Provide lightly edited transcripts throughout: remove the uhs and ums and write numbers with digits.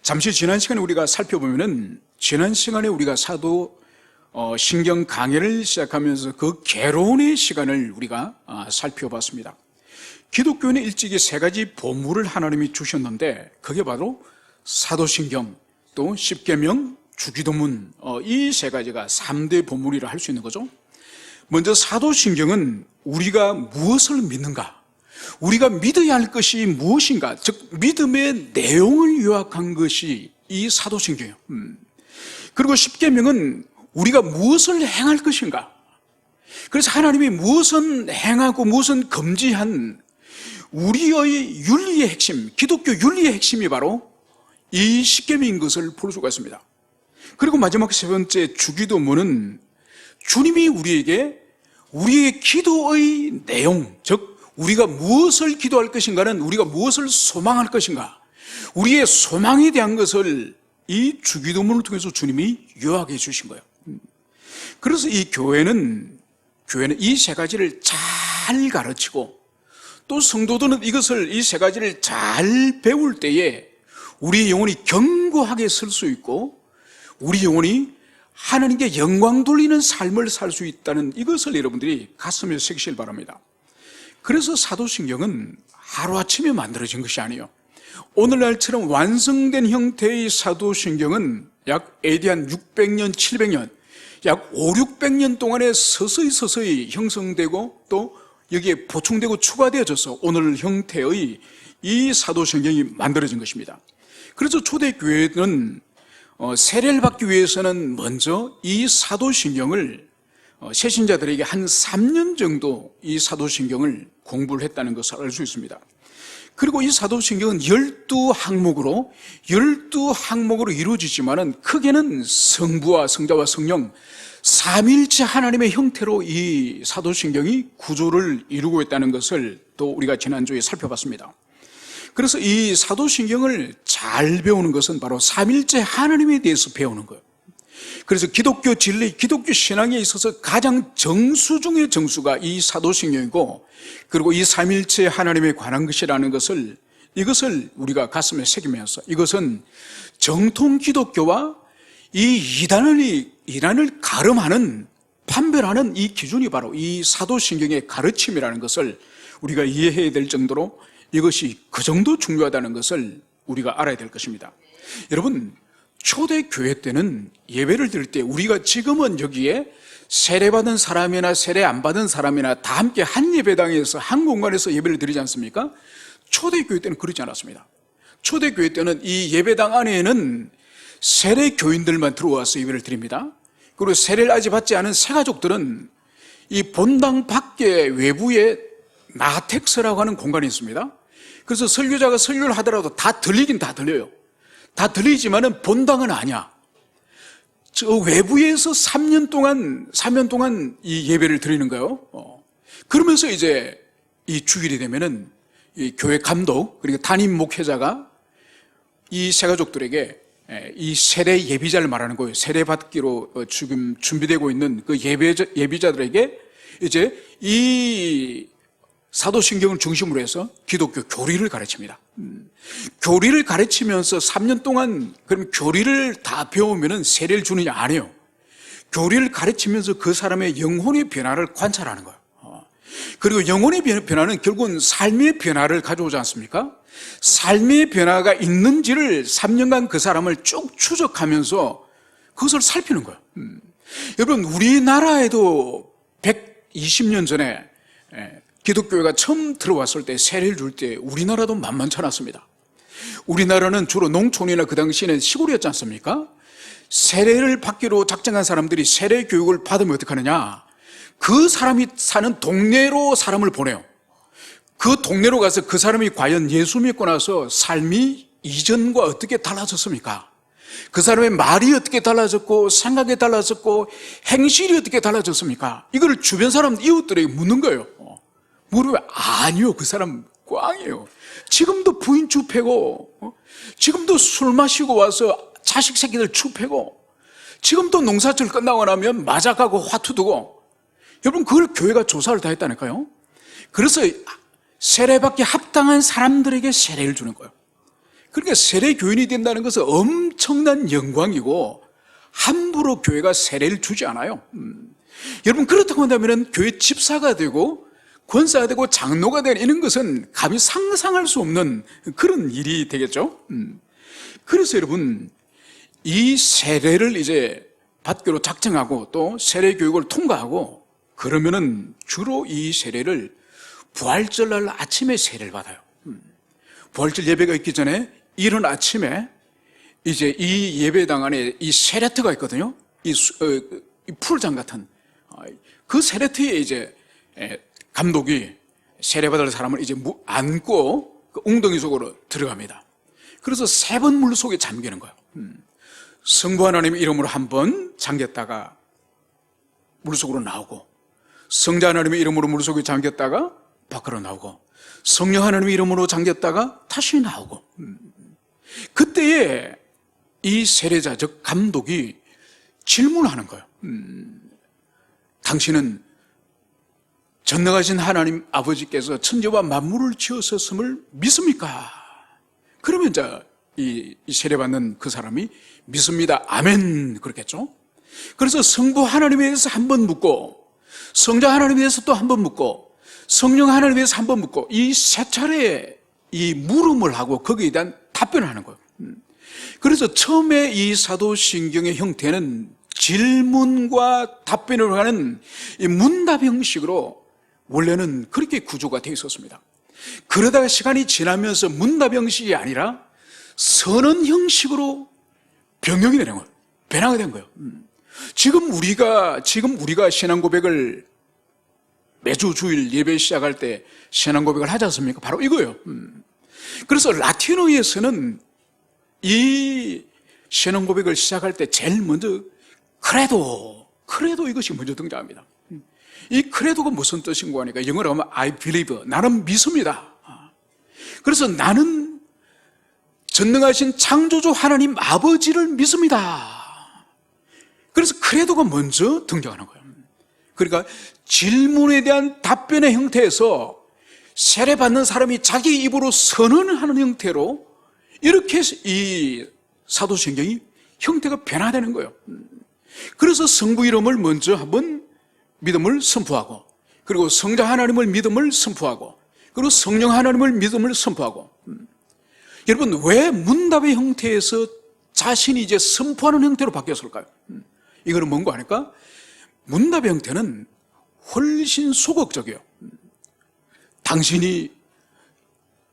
잠시 지난 시간에 우리가 살펴보면은 지난 시간에 우리가 사도 신경 강해를 시작하면서 그 개론의 시간을 우리가 살펴봤습니다. 기독교는 일찍이 세 가지 보물을 하나님이 주셨는데 그게 바로 사도신경, 또 십계명, 주기도문, 이 세 가지가 3대 보물이라 할 수 있는 거죠. 먼저 사도신경은 우리가 무엇을 믿는가, 우리가 믿어야 할 것이 무엇인가, 즉 믿음의 내용을 요약한 것이 이 사도신경이에요. 그리고 십계명은 우리가 무엇을 행할 것인가, 그래서 하나님이 무엇은 행하고 무엇은 금지한 우리의 윤리의 핵심, 기독교 윤리의 핵심이 바로 이 십계명인 것을 볼 수가 있습니다. 그리고 마지막 세 번째 주기도문은 주님이 우리에게 우리의 기도의 내용, 즉 우리가 무엇을 기도할 것인가는 우리가 무엇을 소망할 것인가, 우리의 소망에 대한 것을 이 주기도문을 통해서 주님이 요약해 주신 거예요. 그래서 이 교회는 이 세 가지를 잘 가르치고 또 성도들은 이것을 이 세 가지를 잘 배울 때에 우리 영혼이 견고하게 설 수 있고 우리 영혼이 하나님께 영광 돌리는 삶을 살 수 있다는 이것을 여러분들이 가슴에 새기시길 바랍니다. 그래서 사도신경은 하루아침에 만들어진 것이 아니에요. 오늘날처럼 완성된 형태의 사도신경은 약 AD 한 600년, 700년, 약 5, 600년 동안에 서서히 형성되고 또 여기에 보충되고 추가되어져서 오늘 형태의 이 사도신경이 만들어진 것입니다. 그래서 초대교회는 세례를 받기 위해서는 먼저 이 사도신경을 새신자들에게 한 3년 정도 이 사도신경을 공부를 했다는 것을 알 수 있습니다. 그리고 이 사도신경은 12항목으로 이루어지지만은 크게는 성부와 성자와 성령 삼위일체 하나님의 형태로 이 사도신경이 구조를 이루고 있다는 것을 또 우리가 지난주에 살펴봤습니다. 그래서 이 사도신경을 잘 배우는 것은 바로 삼위일체 하나님에 대해서 배우는 거예요. 그래서 기독교 진리, 기독교 신앙에 있어서 가장 정수 중의 정수가 이 사도신경이고, 그리고 이 삼위일체 하나님에 관한 것이라는 것을, 이것을 우리가 가슴에 새기면서 이것은 정통 기독교와 이 이단을 가름하는, 판별하는 이 기준이 바로 이 사도신경의 가르침이라는 것을 우리가 이해해야 될 정도로 이것이 그 정도 중요하다는 것을 우리가 알아야 될 것입니다. 여러분, 초대교회 때는 예배를 드릴 때 우리가 지금은 여기에 세례받은 사람이나 세례 안 받은 사람이나 다 함께 한 예배당에서 한 공간에서 예배를 드리지 않습니까? 초대교회 때는 그러지 않았습니다. 초대교회 때는 이 예배당 안에는 세례 교인들만 들어와서 예배를 드립니다. 그리고 세례를 아직 받지 않은 새가족들은 이 본당 밖에 외부에 나텍스라고 하는 공간이 있습니다. 그래서 설교자가 설교를 하더라도 다 들리긴 다 들려요. 다 들리지만은 본당은 아니야. 저 외부에서 3년 동안 이 예배를 드리는 거예요. 그러면서 이제 이 주일이 되면은 이 교회 감독, 그리고 담임 목회자가 이 새가족들에게 이 세례 예비자를 말하는 거예요. 세례 받기로 지금 준비되고 있는 그 예비자들에게 이제 이 사도신경을 중심으로 해서 기독교 교리를 가르칩니다. 교리를 가르치면서 3년 동안 그럼 교리를 다 배우면은 세례를 주느냐? 아니에요. 교리를 가르치면서 그 사람의 영혼의 변화를 관찰하는 거예요. 그리고 영혼의 변화는 결국은 삶의 변화를 가져오지 않습니까? 삶의 변화가 있는지를 3년간 그 사람을 쭉 추적하면서 그것을 살피는 거예요. 여러분, 우리나라에도 120년 전에 기독교회가 처음 들어왔을 때 세례를 줄 때 우리나라도 만만치 않았습니다. 우리나라는 주로 농촌이나 그 당시에는 시골이었지 않습니까? 세례를 받기로 작정한 사람들이 세례 교육을 받으면 어떻게 하느냐? 그 사람이 사는 동네로 사람을 보내요. 그 동네로 가서 그 사람이 과연 예수 믿고 나서 삶이 이전과 어떻게 달라졌습니까? 그 사람의 말이 어떻게 달라졌고 생각이 달라졌고 행실이 어떻게 달라졌습니까? 이걸 주변 사람 이웃들에게 묻는 거예요. 물으면 아니요, 그 사람 꽝이에요. 지금도 부인 추패고, 지금도 술 마시고 와서 자식 새끼들 추패고, 지금도 농사철 끝나고 나면 마작하고 화투 두고. 여러분, 그걸 교회가 조사를 다 했다니까요. 그래서 세례받기 합당한 사람들에게 세례를 주는 거예요. 그러니까 세례 교인이 된다는 것은 엄청난 영광이고 함부로 교회가 세례를 주지 않아요. 여러분, 그렇다고 한다면 교회 집사가 되고 권사가 되고 장로가 되는 이런 것은 감히 상상할 수 없는 그런 일이 되겠죠. 그래서 여러분, 이 세례를 이제 받기로 작정하고 또 세례 교육을 통과하고 그러면은 주로 이 세례를 부활절날 아침에 세례를 받아요. 부활절 예배가 있기 전에 이른 아침에 이제 이 예배당 안에 이 세례터가 있거든요. 이 풀장 같은 그 세례터에 이제 감독이 세례받을 사람을 이제 안고 그 웅덩이 속으로 들어갑니다. 그래서 3번 물 속에 잠기는 거예요. 성부 하나님의 이름으로 한 번 잠겼다가 물속으로 나오고, 성자 하나님의 이름으로 물속에 잠겼다가 밖으로 나오고, 성령 하나님의 이름으로 잠겼다가 다시 나오고, 그때에 이 세례자 즉 감독이 질문하는 거예요. 당신은 전능하신 하나님 아버지께서 천지와 만물을 지으셨음을 믿습니까? 그러면 이제 이 세례받는 그 사람이 믿습니다. 아멘. 그렇겠죠? 그래서 성부 하나님에 대해서 한 번 묻고, 성자 하나님에 대해서 또 한 번 묻고, 성령 하나님에 대해서 한 번 묻고, 이 3차례 이 물음을 하고 거기에 대한 답변을 하는 거예요. 그래서 처음에 이 사도신경의 형태는 질문과 답변을 하는 이 문답 형식으로 원래는 그렇게 구조가 되어 있었습니다. 그러다가 시간이 지나면서 문답 형식이 아니라 선언 형식으로 변경이 되는 거예요. 변화가 된 거예요. 지금 우리가 신앙 고백을 매주 주일 예배 시작할 때 신앙 고백을 하지 않습니까? 바로 이거예요. 그래서 라틴어에서는 이 신앙 고백을 시작할 때 제일 먼저 크레도 이것이 먼저 등장합니다. 이 크레도가 무슨 뜻인가 하니까 영어로 하면 I believe, 나는 믿습니다. 그래서 나는 전능하신 창조주 하나님 아버지를 믿습니다. 그래서 크레도가 먼저 등장하는 거예요. 그러니까 질문에 대한 답변의 형태에서 세례받는 사람이 자기 입으로 선언하는 형태로 이렇게 이 사도신경이 형태가 변화되는 거예요. 그래서 성부 이름을 먼저 한번 믿음을 선포하고, 그리고 성자 하나님을 믿음을 선포하고, 그리고 성령 하나님을 믿음을 선포하고. 여러분, 왜 문답의 형태에서 자신이 이제 선포하는 형태로 바뀌었을까요? 이거는 뭔가 하니까 문답의 형태는 훨씬 소극적이에요. 당신이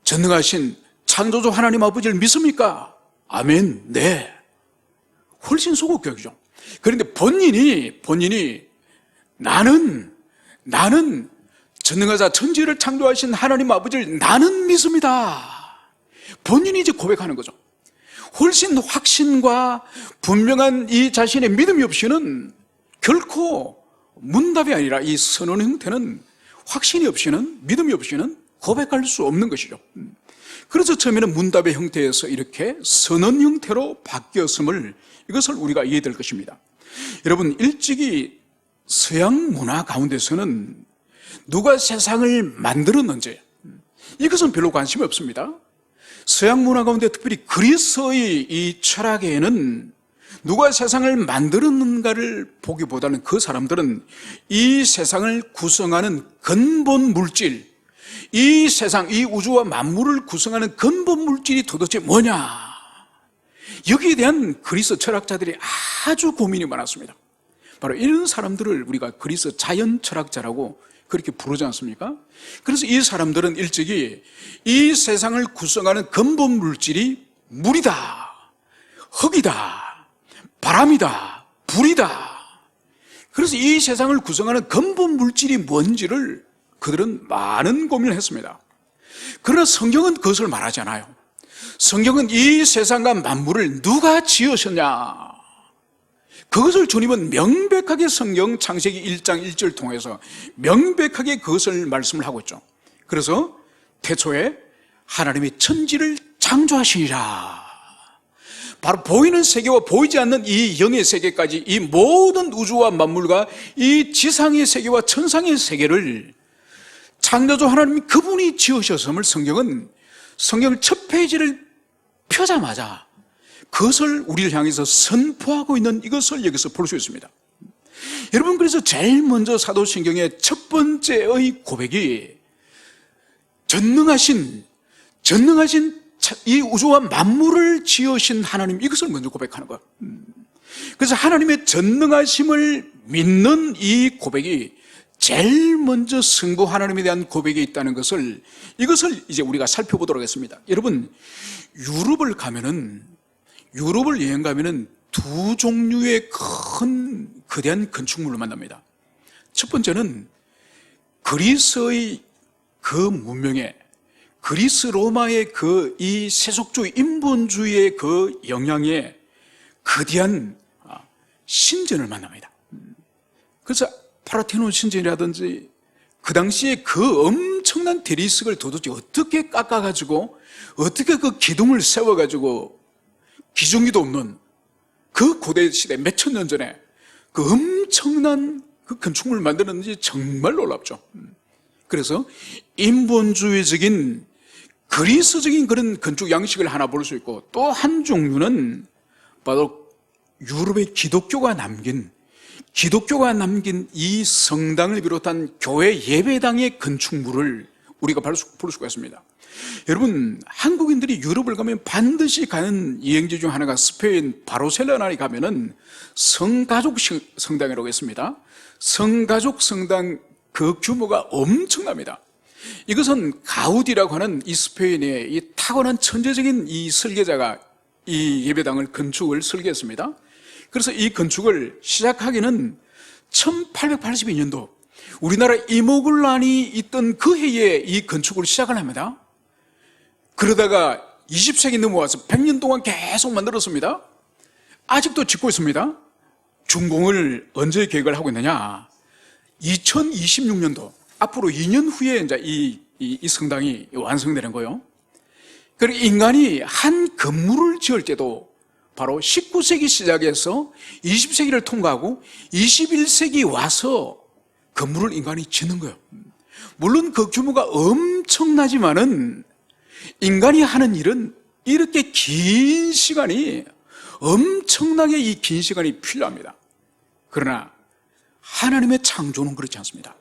전능하신 창조주 하나님 아버지를 믿습니까? 아멘, 네. 훨씬 소극적이죠. 그런데 본인이 나는 전능하사 천지를 창조하신 하나님 아버지를 나는 믿습니다. 본인이 이제 고백하는 거죠. 훨씬 확신과 분명한 이 자신의 믿음이 없이는 결코 문답이 아니라 이 선언 형태는 확신이 없이는, 믿음이 없이는 고백할 수 없는 것이죠. 그래서 처음에는 문답의 형태에서 이렇게 선언 형태로 바뀌었음을, 이것을 우리가 이해될 것입니다. 여러분, 일찍이 서양 문화 가운데서는 누가 세상을 만들었는지 이것은 별로 관심이 없습니다. 서양 문화 가운데 특별히 그리스의 이 철학에는 누가 세상을 만들었는가를 보기보다는 그 사람들은 이 세상을 구성하는 근본 물질, 이 세상, 이 우주와 만물을 구성하는 근본 물질이 도대체 뭐냐, 여기에 대한 그리스 철학자들이 아주 고민이 많았습니다. 바로 이런 사람들을 우리가 그리스 자연 철학자라고 그렇게 부르지 않습니까? 그래서 이 사람들은 일찍이 이 세상을 구성하는 근본 물질이 물이다, 흙이다, 바람이다, 불이다. 그래서 이 세상을 구성하는 근본 물질이 뭔지를 그들은 많은 고민을 했습니다. 그러나 성경은 그것을 말하지 않아요. 성경은 이 세상과 만물을 누가 지으셨냐, 그것을 주님은 명백하게 성경 창세기 1장 1절 통해서 명백하게 그것을 말씀을 하고 있죠. 그래서 태초에 하나님이 천지를 창조하시니라. 바로 보이는 세계와 보이지 않는 이 영의 세계까지, 이 모든 우주와 만물과 이 지상의 세계와 천상의 세계를 창조주 하나님이 그분이 지으셨음을 성경은 성경 첫 페이지를 펴자마자 그것을 우리를 향해서 선포하고 있는 이것을 여기서 볼 수 있습니다. 여러분, 그래서 제일 먼저 사도신경의 첫 번째의 고백이 전능하신 이 우주와 만물을 지으신 하나님, 이것을 먼저 고백하는 거예요. 그래서 하나님의 전능하심을 믿는 이 고백이 제일 먼저 성부 하나님에 대한 고백이 있다는 것을, 이것을 이제 우리가 살펴보도록 하겠습니다. 여러분, 유럽을 여행 가면은 두 종류의 큰 거대한 건축물을 만납니다. 첫 번째는 그리스의 그 문명에, 그리스 로마의 그 이 세속주의 인본주의의 그 영향에 거대한 신전을 만납니다. 그래서 파라테논 신전이라든지 그 당시에 그 엄청난 대리석을 도대체 어떻게 깎아가지고 어떻게 그 기둥을 세워가지고 기중기도 없는 그 고대 시대 몇 천 년 전에 그 엄청난 그 건축물을 만들었는지 정말 놀랍죠. 그래서 인본주의적인 그리스적인 그런 건축 양식을 하나 볼 수 있고, 또 한 종류는 바로 유럽의 기독교가 남긴 이 성당을 비롯한 교회 예배당의 건축물을 우리가 볼 수가 있습니다. 여러분, 한국인들이 유럽을 가면 반드시 가는 여행지 중 하나가 스페인 바르셀로나에 가면은 성가족 성당이라고 했습니다. 성가족 성당 그 규모가 엄청납니다. 이것은 가우디라고 하는 이 스페인의 이 타고난 천재적인 이 설계자가 이 예배당을 건축을 설계했습니다. 그래서 이 건축을 시작하기는 1882년도 우리나라 이모군란이 있던 그 해에 이 건축을 시작을 합니다. 그러다가 20세기 넘어와서 100년 동안 계속 만들었습니다. 아직도 짓고 있습니다. 준공을 언제 계획을 하고 있느냐? 2026년도, 앞으로 2년 후에 이제 이 성당이 완성되는 거예요. 그리고 인간이 한 건물을 지을 때도 바로 19세기 시작해서 20세기를 통과하고 21세기 와서 건물을 인간이 짓는 거예요. 물론 그 규모가 엄청나지만은 인간이 하는 일은 이렇게 긴 시간이, 엄청나게 이 긴 시간이 필요합니다. 그러나 하나님의 창조는 그렇지 않습니다.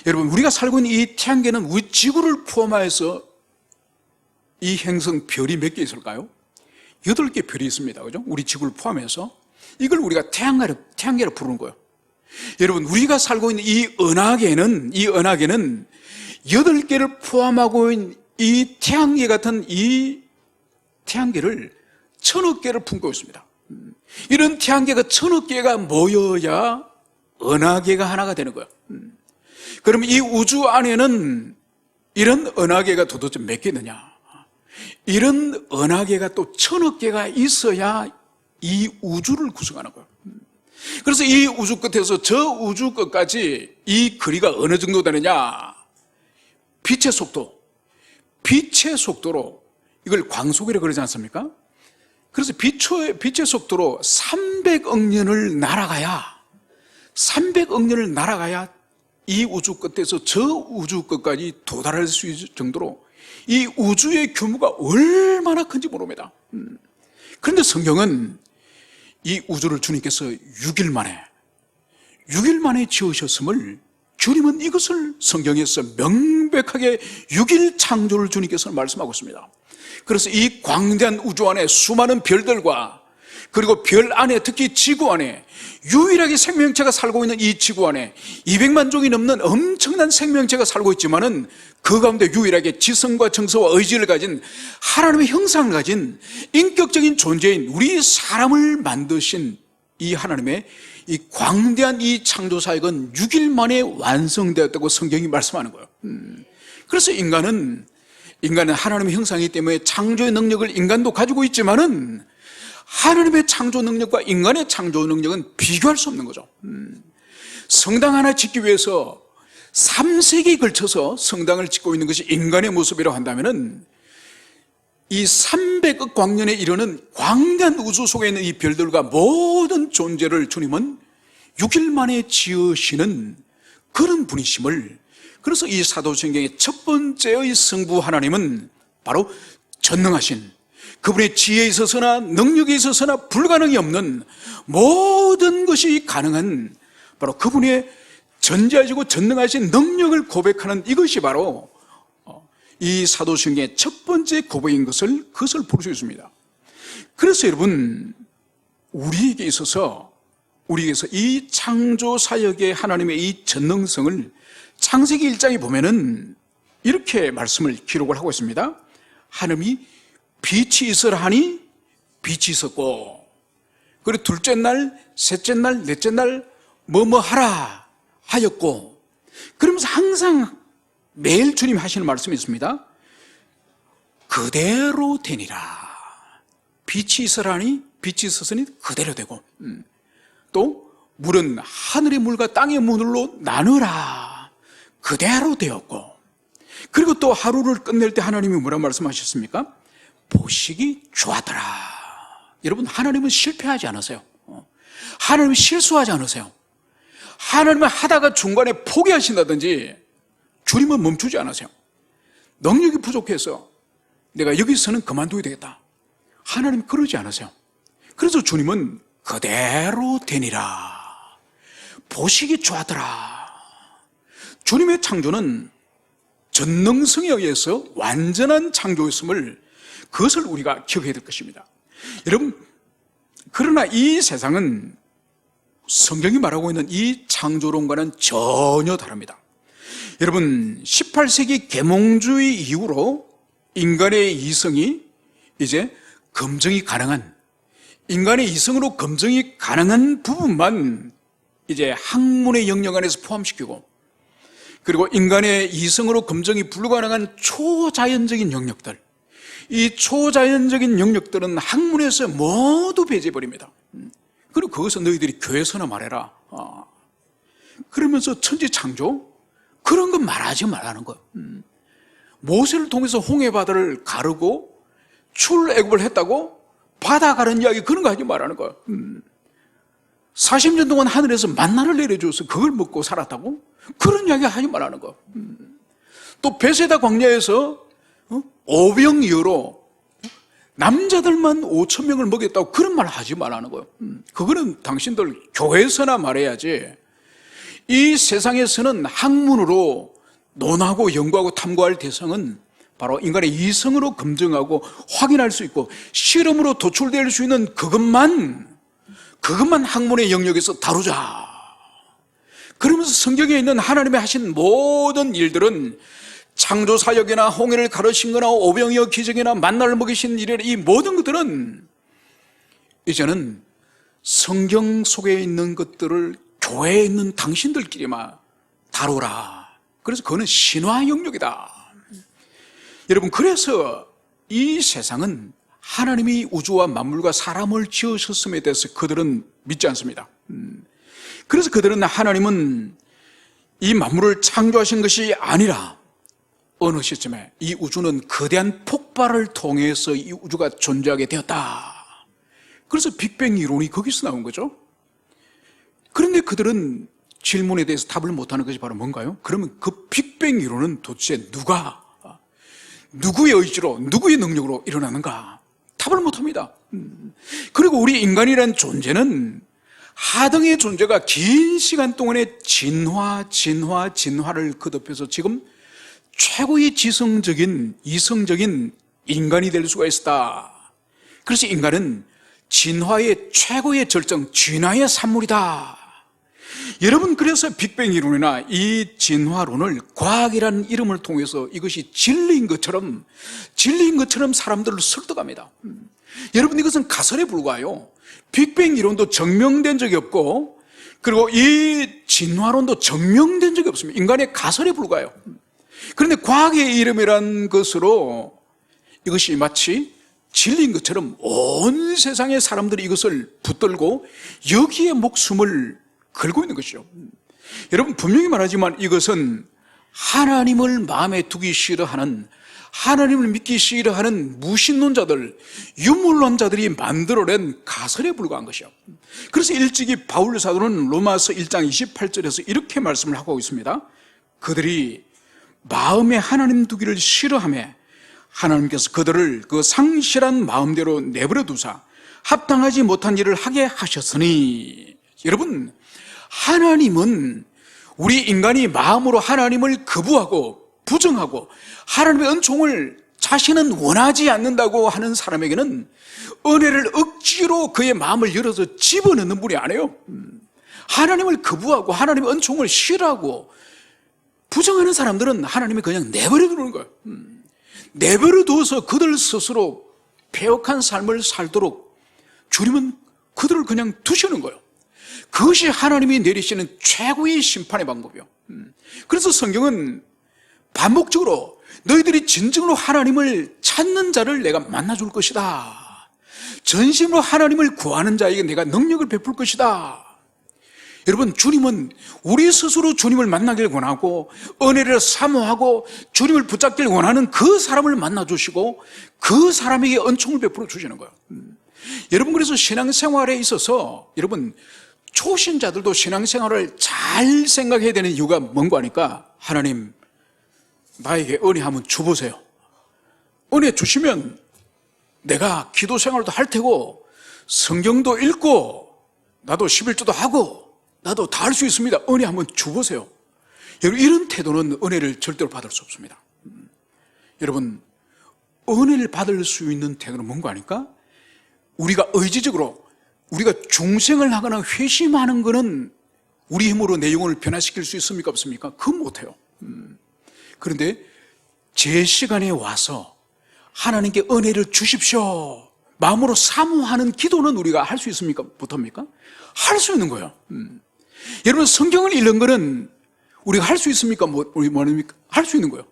여러분, 우리가 살고 있는 이 태양계는 우리 지구를 포함하여서 이 행성 별이 몇 개 있을까요? 8개 별이 있습니다. 그죠? 우리 지구를 포함해서. 이걸 우리가 태양계를 부르는 거예요. 여러분, 우리가 살고 있는 이 은하계는 8개를 포함하고 있는 이 태양계 같은 이 태양계를 1000억 개를 품고 있습니다. 이런 태양계가 1000억 개가 모여야 은하계가 하나가 되는 거예요. 그럼 이 우주 안에는 이런 은하계가 도대체 몇 개 있느냐? 이런 은하계가 또 1000억 개가 있어야 이 우주를 구성하는 거예요. 그래서 이 우주 끝에서 저 우주 끝까지 이 거리가 어느 정도 되느냐? 빛의 속도로, 이걸 광속이라고 그러지 않습니까? 그래서 빛의 속도로 300억 년을 날아가야 이 우주 끝에서 저 우주 끝까지 도달할 수 있을 정도로 이 우주의 규모가 얼마나 큰지 모릅니다. 그런데 성경은 이 우주를 주님께서 6일 만에 지으셨음을, 주님은 이것을 성경에서 명백하게 6일 창조를 주님께서 말씀하고 있습니다. 그래서 이 광대한 우주 안에 수많은 별들과, 그리고 별 안에, 특히 지구 안에 유일하게 생명체가 살고 있는 이 지구 안에 200만 종이 넘는 엄청난 생명체가 살고 있지만은 그 가운데 유일하게 지성과 정서와 의지를 가진, 하나님의 형상을 가진 인격적인 존재인 우리 사람을 만드신 이 하나님의 이 광대한 이 창조 사역은 6일 만에 완성되었다고 성경이 말씀하는 거예요. 그래서 인간은 하나님의 형상이기 때문에 창조의 능력을 인간도 가지고 있지만은 하나님의 창조 능력과 인간의 창조 능력은 비교할 수 없는 거죠. 성당 하나 짓기 위해서 3세기에 걸쳐서 성당을 짓고 있는 것이 인간의 모습이라고 한다면은 이 300억 광년에 이르는 광대한 우주 속에 있는 이 별들과 모든 존재를 주님은 6일 만에 지으시는 그런 분이심을, 그래서 이 사도신경의 첫 번째의 성부 하나님은 바로 전능하신, 그분의 지혜에 있어서나 능력에 있어서나 불가능이 없는 모든 것이 가능한 바로 그분의 전지하시고 전능하신 능력을 고백하는 이것이 바로 이 사도신경의 첫 번째 고백인 그것을 볼 수 있습니다. 그래서 여러분, 우리에게서 이 창조 사역의 하나님의 이 전능성을 창세기 1장에 보면은 이렇게 말씀을 기록을 하고 있습니다. 하나님이 빛이 있으라 하니 빛이 있었고, 그리고 둘째 날, 셋째 날, 넷째 날 뭐뭐 하라 하였고, 그러면서 항상 매일 주님이 하시는 말씀이 있습니다. 그대로 되니라. 빛이 있으라 하니 빛이 있었으니 그대로 되고, 또 물은 하늘의 물과 땅의 물로 나누라. 그대로 되었고, 그리고 또 하루를 끝낼 때 하나님이 뭐라 말씀하셨습니까? 보시기 좋았더라. 여러분, 하나님은 실패하지 않으세요. 하나님은 실수하지 않으세요. 하나님은 하다가 중간에 포기하신다든지 주님은 멈추지 않으세요. 능력이 부족해서 내가 여기서는 그만둬야 되겠다, 하나님 그러지 않으세요. 그래서 주님은 그대로 되니라. 보시기 좋았더라. 주님의 창조는 전능성에 의해서 완전한 창조였음을, 그것을 우리가 기억해야 될 것입니다. 여러분, 그러나 이 세상은 성경이 말하고 있는 이 창조론과는 전혀 다릅니다. 여러분, 18세기 계몽주의 이후로 인간의 이성이 이제 검증이 가능한, 인간의 이성으로 검증이 가능한 부분만 이제 학문의 영역 안에서 포함시키고, 그리고 인간의 이성으로 검증이 불가능한 초자연적인 영역들, 이 초자연적인 영역들은 학문에서 모두 배제해버립니다. 그리고 거기서 너희들이 교회에서나 말해라, 그러면서 천지창조 그런 건 말하지 말라는 거예요. 모세를 통해서 홍해바다를 가르고 출애굽을 했다고 바다 가는 이야기, 그런 거 하지 말라는 거예요. 40년 동안 하늘에서 만나를 내려줘서 그걸 먹고 살았다고? 그런 이야기 하지 말라는 거예요. 또 베세다 광야에서 오병이어로 남자들만 5,000명을 먹였다고 그런 말 하지 말라는 거예요. 그거는 당신들 교회에서나 말해야지. 이 세상에서는 학문으로 논하고 연구하고 탐구할 대상은 바로 인간의 이성으로 검증하고 확인할 수 있고 실험으로 도출될 수 있는 그것만 학문의 영역에서 다루자. 그러면서 성경에 있는 하나님의 하신 모든 일들은 창조사역이나 홍해를 가르신 거나 오병이어 기적이나 만나를 먹이신 일이나 이 모든 것들은 이제는 성경 속에 있는 것들을 교회에 있는 당신들끼리만 다루라. 그래서 그거는 신화 영역이다. 여러분, 그래서 이 세상은 하나님이 우주와 만물과 사람을 지으셨음에 대해서 그들은 믿지 않습니다. 그래서 그들은 하나님은 이 만물을 창조하신 것이 아니라 어느 시점에 이 우주는 거대한 폭발을 통해서 이 우주가 존재하게 되었다. 그래서 빅뱅 이론이 거기서 나온 거죠. 그런데 그들은 질문에 대해서 답을 못하는 것이 바로 뭔가요? 그러면 그 빅뱅 이론은 도대체 누구의 의지로, 누구의 능력으로 일어나는가? 답을 못합니다. 그리고 우리 인간이라는 존재는 하등의 존재가 긴 시간 동안에 진화를 거듭해서 지금 최고의 지성적인, 이성적인 인간이 될 수가 있었다. 그래서 인간은 진화의 최고의 절정, 진화의 산물이다. 여러분, 그래서 빅뱅 이론이나 이 진화론을 과학이라는 이름을 통해서 이것이 진리인 것처럼 사람들을 설득합니다. 여러분, 이것은 가설에 불과해요. 빅뱅 이론도 증명된 적이 없고, 그리고 이 진화론도 증명된 적이 없습니다. 인간의 가설에 불과해요. 그런데 과학의 이름이란 것으로 이것이 마치 진리인 것처럼 온 세상의 사람들이 이것을 붙들고 여기에 목숨을 걸고 있는 것이죠. 여러분, 분명히 말하지만 이것은 하나님을 마음에 두기 싫어하는, 하나님을 믿기 싫어하는 무신론자들, 유물론자들이 만들어낸 가설에 불과한 것이요. 그래서 일찍이 바울 사도는 로마서 1장 28절에서 이렇게 말씀을 하고 있습니다. 그들이 마음에 하나님 두기를 싫어하며 하나님께서 그들을 그 상실한 마음대로 내버려 두사 합당하지 못한 일을 하게 하셨으니. 여러분, 하나님은 우리 인간이 마음으로 하나님을 거부하고 부정하고 하나님의 은총을 자신은 원하지 않는다고 하는 사람에게는 은혜를 억지로 그의 마음을 열어서 집어넣는 분이 아니에요. 하나님을 거부하고 하나님의 은총을 싫어하고 부정하는 사람들은 하나님이 그냥 내버려 두는 거예요. 내버려 두어서 그들 스스로 패역한 삶을 살도록 주님은 그들을 그냥 두시는 거예요. 그것이 하나님이 내리시는 최고의 심판의 방법이에요. 그래서 성경은 반복적으로 너희들이 진정으로 하나님을 찾는 자를 내가 만나줄 것이다. 전심으로 하나님을 구하는 자에게 내가 능력을 베풀 것이다. 여러분, 주님은 우리 스스로 주님을 만나길 원하고 은혜를 사모하고 주님을 붙잡길 원하는 그 사람을 만나주시고 그 사람에게 은총을 베풀어 주시는 거예요. 여러분, 그래서 신앙생활에 있어서 여러분, 초신자들도 신앙생활을 잘 생각해야 되는 이유가 뭔가 하니까, 하나님 나에게 은혜 한번 줘보세요. 은혜 주시면 내가 기도 생활도 할 테고 성경도 읽고 나도 11조도 하고 나도 다 할 수 있습니다. 은혜 한번 줘보세요. 여러분, 이런 태도는 은혜를 절대로 받을 수 없습니다. 여러분, 은혜를 받을 수 있는 태도는 뭔가 하니까, 우리가 의지적으로 우리가 중생을 하거나 회심하는 것은 우리 힘으로 내 영혼을 변화시킬 수 있습니까? 없습니까? 그건 못해요. 그런데 제 시간에 와서 하나님께 은혜를 주십시오 마음으로 사모하는 기도는 우리가 할 수 있습니까? 못합니까? 할 수 있는 거예요. 여러분, 성경을 읽는 거는 우리가 할 수 있습니까? 우리 뭐합니까? 할 수 있는 거예요.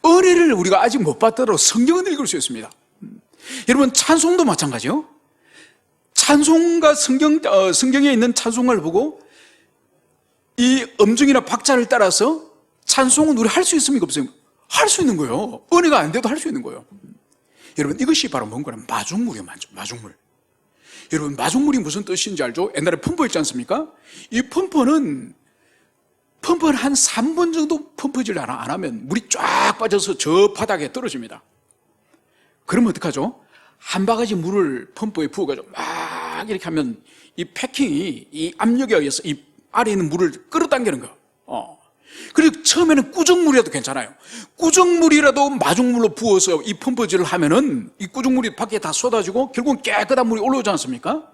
은혜를 우리가 아직 못 받더라도 성경은 읽을 수 있습니다. 여러분, 찬송도 마찬가지요. 찬송가 성경에 있는 찬송가를 보고 이 음정이나 박자를 따라서 찬송은 우리 할 수 있습니까? 없습니까? 할 수 있는 거예요. 은혜가 안 돼도 할 수 있는 거예요. 여러분, 이것이 바로 뭔가는 마중물이에요. 마중물. 여러분, 마중물이 무슨 뜻인지 알죠? 옛날에 펌프 있지 않습니까? 이 펌프는 한 3번 정도 펌프질 안 하면 물이 쫙 빠져서 저 바닥에 떨어집니다. 그러면 어떡하죠? 한 바가지 물을 펌프에 부어가지고 막 이렇게 하면 이 패킹이 이 압력에 의해서 이 아래에 있는 물을 끌어당기는 거예요. 그리고 처음에는 꾸정물이라도 괜찮아요. 꾸정물이라도 마중물로 부어서 이 펌프질을 하면은 이 꾸정물이 밖에 다 쏟아지고 결국은 깨끗한 물이 올라오지 않습니까?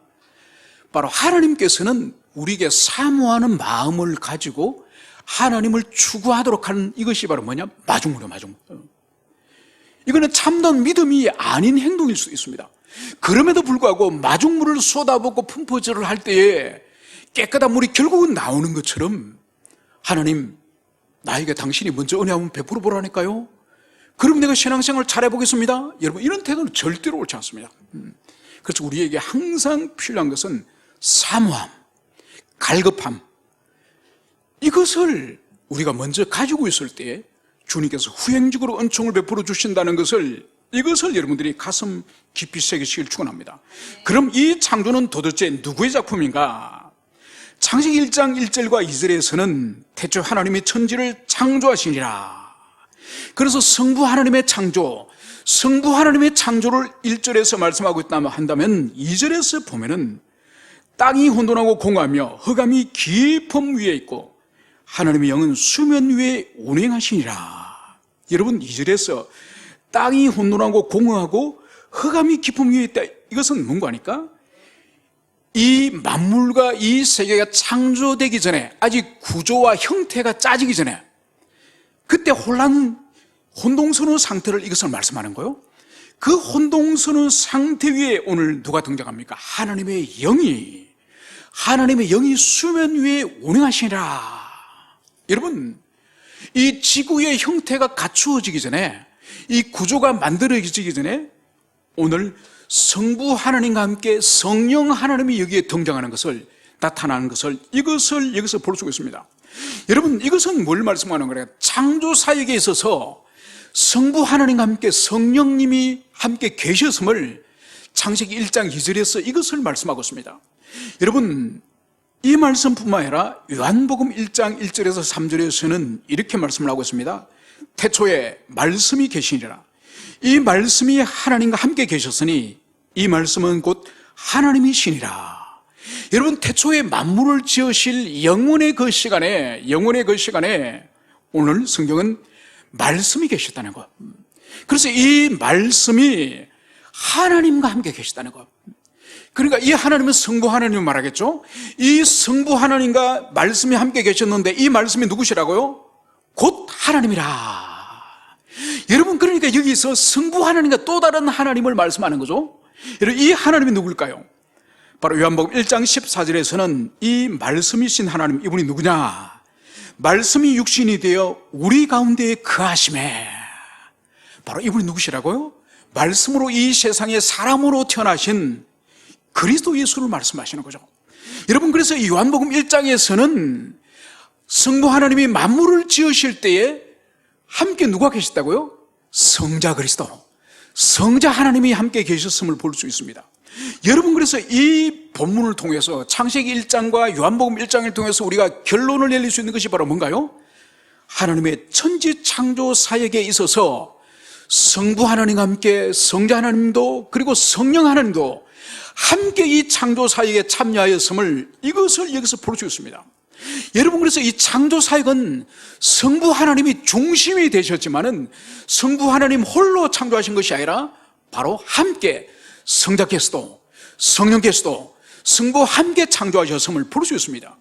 바로 하나님께서는 우리에게 사모하는 마음을 가지고 하나님을 추구하도록 하는 이것이 바로 뭐냐? 마중물이에요, 마중물. 이거는 참된 믿음이 아닌 행동일 수 있습니다. 그럼에도 불구하고 마중물을 쏟아붓고 펌프질을 할 때에 깨끗한 물이 결국은 나오는 것처럼, 하나님, 나에게 당신이 먼저 은혜 한번 베풀어 보라니까요. 그럼 내가 신앙생활 잘해보겠습니다. 여러분, 이런 태도는 절대로 옳지 않습니다. 그래서 우리에게 항상 필요한 것은 사모함, 갈급함, 이것을 우리가 먼저 가지고 있을 때 주님께서 후행적으로 은총을 베풀어 주신다는 것을, 이것을 여러분들이 가슴 깊이 새기시길 축원합니다. 그럼 이 창조는 도대체 누구의 작품인가? 창세기 1장 1절과 2절에서는 태초 하나님이 천지를 창조하시니라. 그래서 성부 하나님의 창조를 1절에서 말씀하고 있다면 한다면 2절에서 보면은 땅이 혼돈하고 공허하며 흑암이 깊음 위에 있고 하나님의 영은 수면 위에 운행하시니라. 여러분, 2절에서 땅이 혼돈하고 공허하고 흑암이 깊음 위에 있다. 이것은 뭔가 하니까, 이 만물과 이 세계가 창조되기 전에, 아직 구조와 형태가 짜지기 전에, 그때 혼동스러운 상태를 이것을 말씀하는 거예요. 그 혼동스러운 상태 위에 오늘 누가 등장합니까? 하나님의 영이 수면 위에 운행하시니라. 여러분, 이 지구의 형태가 갖추어지기 전에, 이 구조가 만들어지기 전에 오늘 성부 하나님과 함께 성령 하나님이 여기에 등장하는 것을, 나타나는 것을, 이것을 여기서 볼 수 있습니다. 여러분, 이것은 뭘 말씀하는 거예요? 창조 사역에 있어서 성부 하나님과 함께 성령님이 함께 계셨음을 창세기 1장 2절에서 이것을 말씀하고 있습니다. 여러분, 이 말씀뿐만 아니라 요한복음 1장 1절에서 3절에서는 이렇게 말씀을 하고 있습니다. 태초에 말씀이 계시니라. 이 말씀이 하나님과 함께 계셨으니 이 말씀은 곧 하나님이시니라. 여러분, 태초에 만물을 지으실 영원의 그 시간에 오늘 성경은 말씀이 계셨다는 것. 그래서 이 말씀이 하나님과 함께 계시다는 것. 그러니까 이 하나님은 성부 하나님을 말하겠죠. 이 성부 하나님과 말씀이 함께 계셨는데 이 말씀이 누구시라고요? 곧 하나님이라. 여러분, 그러니까 여기서 성부 하나님과 또 다른 하나님을 말씀하는 거죠. 여러분, 이 하나님이 누굴까요? 바로 요한복음 1장 14절에서는 이 말씀이신 하나님, 이분이 누구냐? 말씀이 육신이 되어 우리 가운데에 거하심에. 바로 이분이 누구시라고요? 말씀으로 이 세상에 사람으로 태어나신 그리스도 예수를 말씀하시는 거죠. 여러분, 그래서 이 요한복음 1장에서는 성부 하나님이 만물을 지으실 때에 함께 누가 계셨다고요? 성자 그리스도, 성자 하나님이 함께 계셨음을 볼 수 있습니다. 여러분, 그래서 이 본문을 통해서 창세기 1장과 요한복음 1장을 통해서 우리가 결론을 내릴 수 있는 것이 바로 뭔가요? 하나님의 천지 창조 사역에 있어서 성부 하나님과 함께 성자 하나님도 그리고 성령 하나님도 함께 이 창조 사역에 참여하였음을 이것을 여기서 볼 수 있습니다. 여러분, 그래서 이 창조 사역은 성부 하나님이 중심이 되셨지만은 성부 하나님 홀로 창조하신 것이 아니라 바로 함께 성자께서도 성령께서도 성부 함께 창조하셨음을 볼 수 있습니다.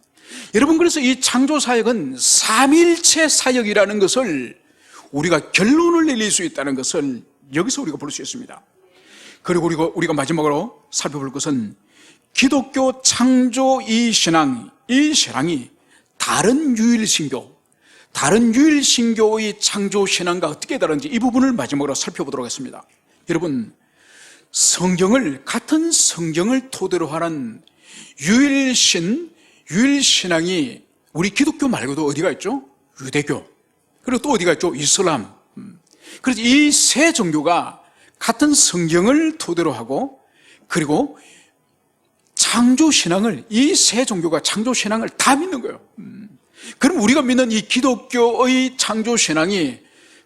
여러분, 그래서 이 창조 사역은 삼일체 사역이라는 것을 우리가 결론을 내릴 수 있다는 것을 여기서 우리가 볼 수 있습니다. 그리고 우리가 마지막으로 살펴볼 것은 기독교 창조 이 신앙이 다른 유일신교의 창조 신앙과 어떻게 다른지 이 부분을 마지막으로 살펴보도록 하겠습니다. 여러분, 같은 성경을 토대로 하는 유일신앙이 우리 기독교 말고도 어디가 있죠? 유대교, 그리고 또 어디가 있죠? 이슬람. 그래서 이 세 종교가 같은 성경을 토대로 하고, 그리고 이 세 종교가 창조신앙을 다 믿는 거예요. 그럼 우리가 믿는 이 기독교의 창조신앙이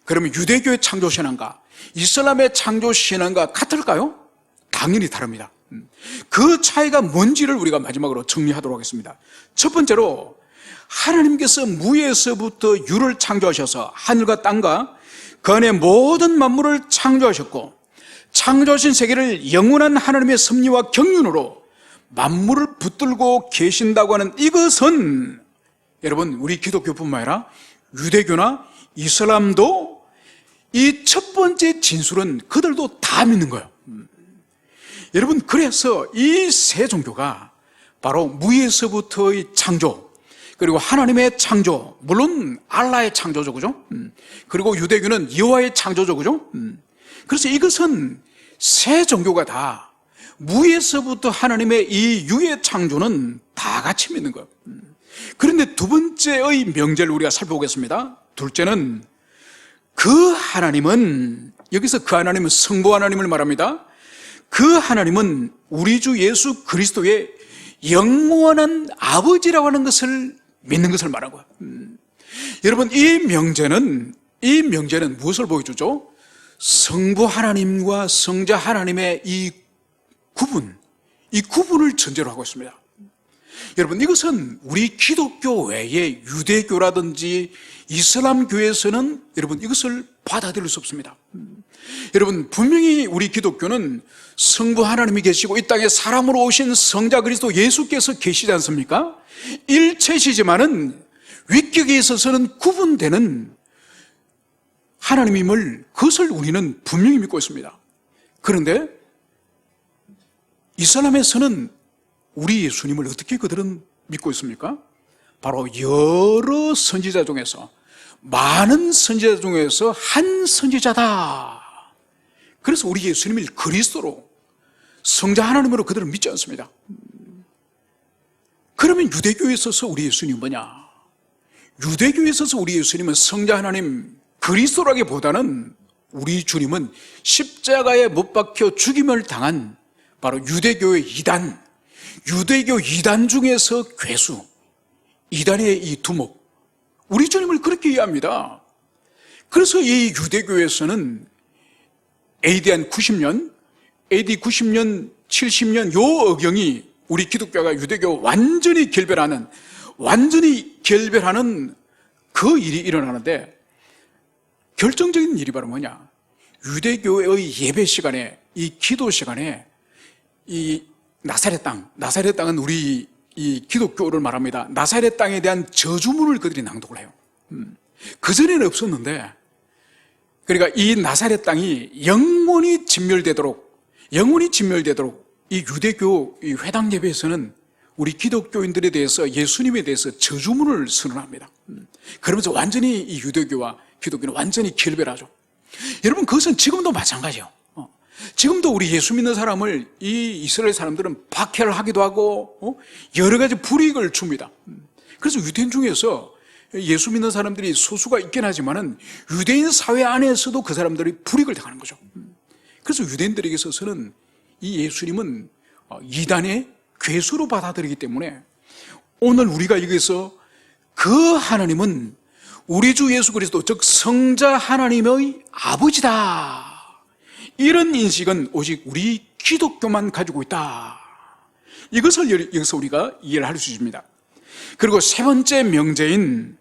그러면 유대교의 창조신앙과 이슬람의 창조신앙과 같을까요? 당연히 다릅니다. 그 차이가 뭔지를 우리가 마지막으로 정리하도록 하겠습니다. 첫 번째로, 하나님께서 무에서부터 유를 창조하셔서 하늘과 땅과 그 안에 모든 만물을 창조하셨고, 창조하신 세계를 영원한 하나님의 섭리와 경륜으로 만물을 붙들고 계신다고 하는 이것은, 여러분, 우리 기독교뿐만 아니라 유대교나 이슬람도 이 첫 번째 진술은 그들도 다 믿는 거예요. 여러분, 그래서 이 세 종교가 바로 무에서부터의 창조, 그리고 하나님의 창조, 물론 알라의 창조죠, 그죠? 그리고 유대교는 여호와의 창조죠, 그죠? 그래서 이것은 세 종교가 다 무에서부터 하나님의 이 유의 창조는 다 같이 믿는 거예요. 그런데 두 번째의 명제를 우리가 살펴보겠습니다. 둘째는 그 하나님은, 여기서 그 하나님은 성부 하나님을 말합니다. 그 하나님은 우리 주 예수 그리스도의 영원한 아버지라고 하는 것을 믿는 것을 말하고, 여러분, 이 명제는 무엇을 보여주죠? 성부 하나님과 성자 하나님의 이 구분을 전제로 하고 있습니다. 여러분, 이것은 우리 기독교 외에 유대교라든지 이슬람교에서는 여러분 이것을 받아들일 수 없습니다. 여러분, 분명히 우리 기독교는 성부 하나님이 계시고 이 땅에 사람으로 오신 성자 그리스도 예수께서 계시지 않습니까? 일체시지만은 위격에 있어서는 구분되는 하나님임을, 그것을 우리는 분명히 믿고 있습니다. 그런데 이슬람에서는 우리 예수님을 어떻게 그들은 믿고 있습니까? 바로 여러 선지자 중에서, 많은 선지자 중에서 한 선지자다. 그래서 우리 예수님을 그리스도로, 성자 하나님으로 그들은 믿지 않습니다. 그러면 유대교에 있어서 우리 예수님은 뭐냐? 유대교에 있어서 우리 예수님은 성자 하나님 그리스도라기보다는 우리 주님은 십자가에 못 박혀 죽임을 당한 바로 유대교 이단 중에서 괴수, 이단의 이 두목, 우리 주님을 그렇게 이해합니다. 그래서 이 유대교에서는 AD 한 90년, AD 90년, 70년 요 어경이 우리 기독교가 유대교 완전히 결별하는 그 일이 일어나는데, 결정적인 일이 바로 뭐냐? 유대교의 예배 시간에, 이 기도 시간에, 이 나사렛 땅은 우리 이 기독교를 말합니다. 나사렛 땅에 대한 저주문을 그들이 낭독을 해요. 그전에는 없었는데, 그러니까 이 나사렛 땅이 영원히 진멸되도록 이 유대교 이 회당 예배에서는 우리 기독교인들에 대해서, 예수님에 대해서 저주문을 선언합니다. 그러면서 완전히 이 유대교와 기독교는 완전히 결별하죠. 여러분, 그것은 지금도 마찬가지예요. 지금도 우리 예수 믿는 사람을 이 이스라엘 사람들은 박해를 하기도 하고 여러 가지 불이익을 줍니다. 그래서 유대인 중에서 예수 믿는 사람들이 소수가 있긴 하지만은 유대인 사회 안에서도 그 사람들이 불이익을 당하는 거죠. 그래서 유대인들에게 있어서는 이 예수님은 이단의 괴수로 받아들이기 때문에, 오늘 우리가 여기서 그 하나님은 우리 주 예수 그리스도, 즉 성자 하나님의 아버지다, 이런 인식은 오직 우리 기독교만 가지고 있다. 이것을 여기서 우리가 이해를 할 수 있습니다. 그리고 세 번째 명제인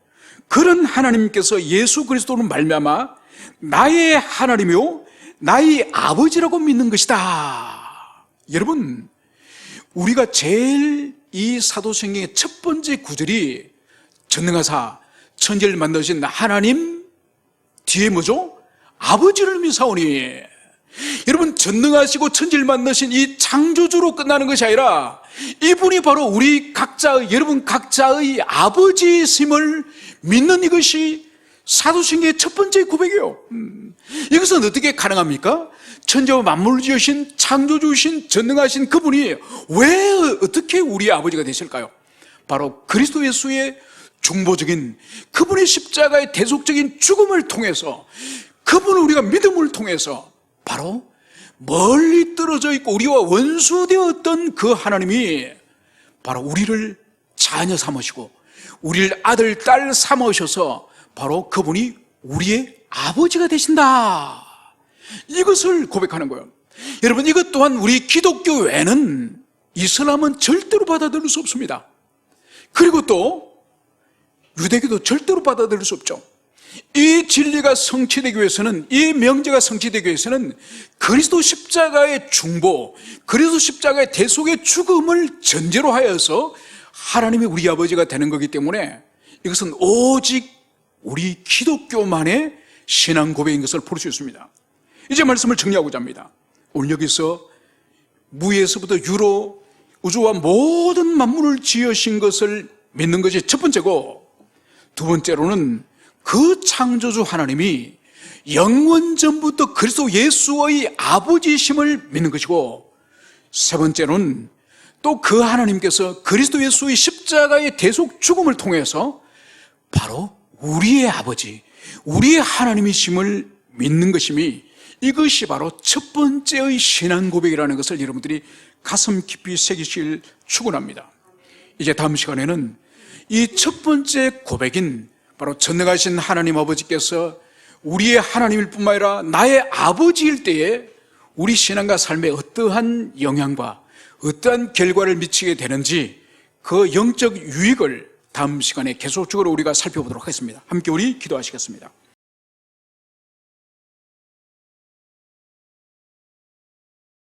그런 하나님께서 예수 그리스도로 말미암아 나의 하나님이요 나의 아버지라고 믿는 것이다. 여러분, 우리가 제일 이 사도성경의 첫 번째 구절이 전능하사 천지를 만드신 하나님 뒤에 뭐죠? 아버지를 믿사오니. 여러분, 전능하시고 천지를 만드신 이 창조주로 끝나는 것이 아니라 이분이 바로 우리 각자의, 여러분 각자의 아버지이심을 믿는 이것이 사도신경의 첫 번째 고백이에요. 이것은 어떻게 가능합니까? 천지와 만물을 지으신 창조주신 전능하신 그분이 왜 어떻게 우리의 아버지가 되실까요? 바로 그리스도 예수의 중보적인 그분의 십자가의 대속적인 죽음을 통해서, 그분을 우리가 믿음을 통해서 바로 멀리 떨어져 있고 우리와 원수되었던 그 하나님이 바로 우리를 자녀 삼으시고 우리를 아들, 딸 삼으셔서 바로 그분이 우리의 아버지가 되신다, 이것을 고백하는 거예요. 여러분, 이것 또한 우리 기독교 외에는 이슬람은 절대로 받아들일 수 없습니다. 그리고 또 유대교도 절대로 받아들일 수 없죠. 이 진리가 성취되기 위해서는, 이 명제가 성취되기 위해서는 그리스도 십자가의 중보, 그리스도 십자가의 대속의 죽음을 전제로 하여서 하나님이 우리 아버지가 되는 거기 때문에 이것은 오직 우리 기독교만의 신앙 고백인 것을 볼 수 있습니다. 이제 말씀을 정리하고자 합니다. 오늘 여기서 무에서부터 유로 우주와 모든 만물을 지으신 것을 믿는 것이 첫 번째고, 두 번째로는 그 창조주 하나님이 영원 전부터 그리스도 예수의 아버지이심을 믿는 것이고, 세 번째로는 또 그 하나님께서 그리스도 예수의 십자가의 대속 죽음을 통해서 바로 우리의 아버지, 우리의 하나님이심을 믿는 것임이, 이것이 바로 첫 번째의 신앙 고백이라는 것을 여러분들이 가슴 깊이 새기실 축원합니다. 이제 다음 시간에는 이 첫 번째 고백인 바로 전능하신 하나님 아버지께서 우리의 하나님일 뿐만 아니라 나의 아버지일 때에 우리 신앙과 삶에 어떠한 영향과 어떠한 결과를 미치게 되는지, 그 영적 유익을 다음 시간에 계속적으로 우리가 살펴보도록 하겠습니다. 함께 우리 기도하시겠습니다.